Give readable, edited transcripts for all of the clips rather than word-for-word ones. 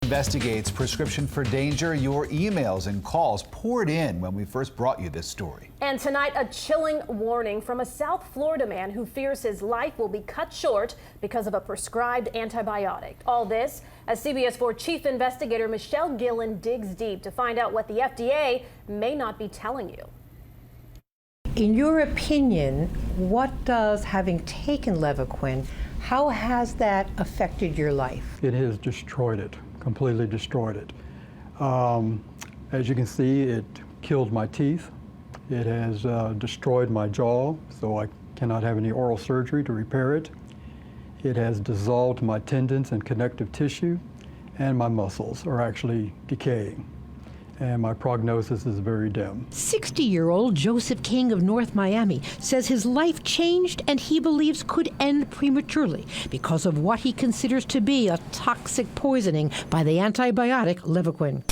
Investigates prescription for danger. Your emails and calls poured in when we first brought you this story. And tonight, a chilling warning from a South Florida man who fears his life will be cut short because of a prescribed antibiotic. All this as CBS 4 Chief Investigator Michele Gillen digs deep to find out what the FDA may not be telling you. In your opinion, what does having taken Levaquin, how has that affected your life? It has destroyed it, completely destroyed it. As you can see, it killed my teeth. It has destroyed my jaw, so I cannot have any oral surgery to repair it. It has dissolved my tendons and connective tissue, and my muscles are actually decaying. And my prognosis is very dim. 60-year-old Joseph King of North Miami says his life changed and he believes could end prematurely because of what he considers to be a toxic poisoning by the antibiotic Levaquin.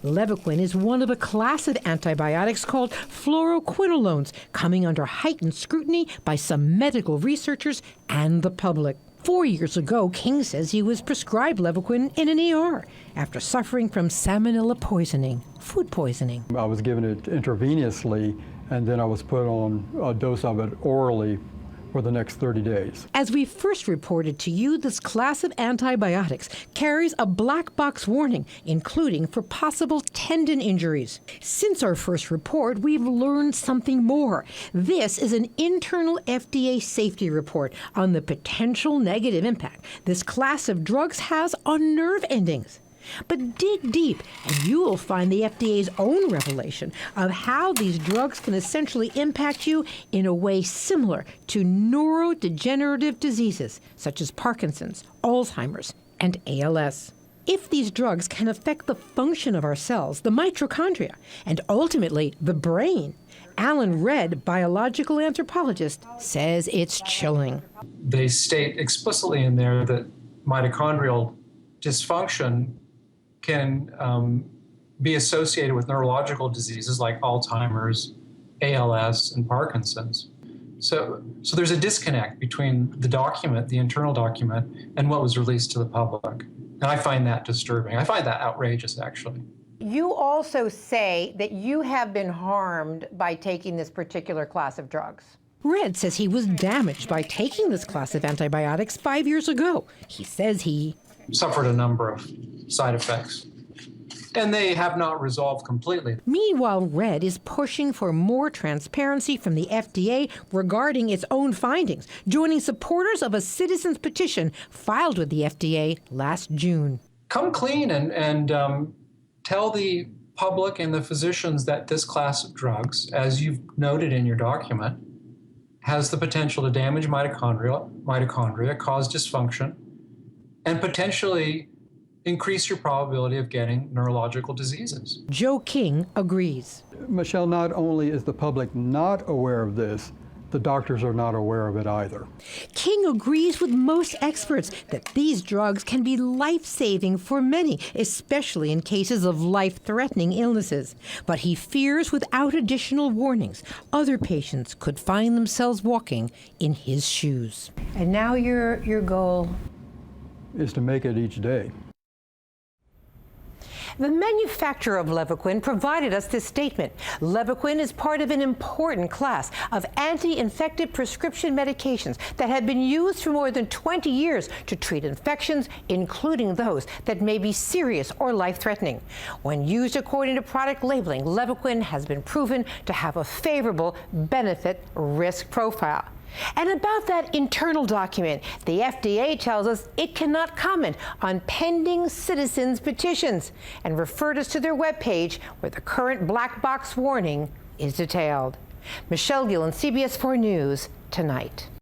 Levaquin is one of a class of antibiotics called Fluoroquinolones, coming under heightened scrutiny by some medical researchers and the public. 4 years ago, King says he was prescribed Levaquin in an ER after suffering from salmonella poisoning, food poisoning. I was given it intravenously, and then I was put on a dose of it orally for the next 30 days. As we first reported to you, this class of antibiotics carries a black box warning, including for possible tendon injuries. Since our first report, we've learned something more. This is an internal FDA safety report on the potential negative impact this class of drugs has on nerve endings. But dig deep, and you will find the FDA's own revelation of how these drugs can essentially impact you in a way similar to neurodegenerative diseases such as Parkinson's, Alzheimer's, and ALS. If these drugs can affect the function of our cells, the mitochondria, and ultimately the brain, Alan Redd, biological anthropologist, says it's chilling. They state explicitly in there that mitochondrial dysfunction can be associated with neurological diseases like Alzheimer's, ALS, and Parkinson's. So there's a disconnect between the document, the internal document, and what was released to the public. And I find that disturbing. I find that outrageous, actually. You also say that you have been harmed by taking this particular class of drugs. Redd says he was damaged by taking this class of antibiotics 5 years ago. He says he suffered a number of side effects, and they have not resolved completely. Meanwhile, Redd is pushing for more transparency from the FDA regarding its own findings, joining supporters of a citizen's petition filed with the FDA last June. Come clean and tell the public and the physicians that this class of drugs, as you've noted in your document, has the potential to damage mitochondria, cause dysfunction, and potentially increase your probability of getting neurological diseases. Joe King agrees. Michele, not only is the public not aware of this, the doctors are not aware of it either. King agrees with most experts that these drugs can be life-saving for many, especially in cases of life-threatening illnesses. But he fears without additional warnings, other patients could find themselves walking in his shoes. And now your goal is to make it each day. The manufacturer of Levaquin provided us this statement. Levaquin is part of an important class of anti-infective prescription medications that have been used for more than 20 years to treat infections, including those that may be serious or life-threatening. When used according to product labeling, Levaquin has been proven to have a favorable benefit-risk profile. And about that internal document, the FDA tells us it cannot comment on pending citizens' petitions and referred us to their webpage where the current black box warning is detailed. Michele Gillen, CBS 4 News, Tonight.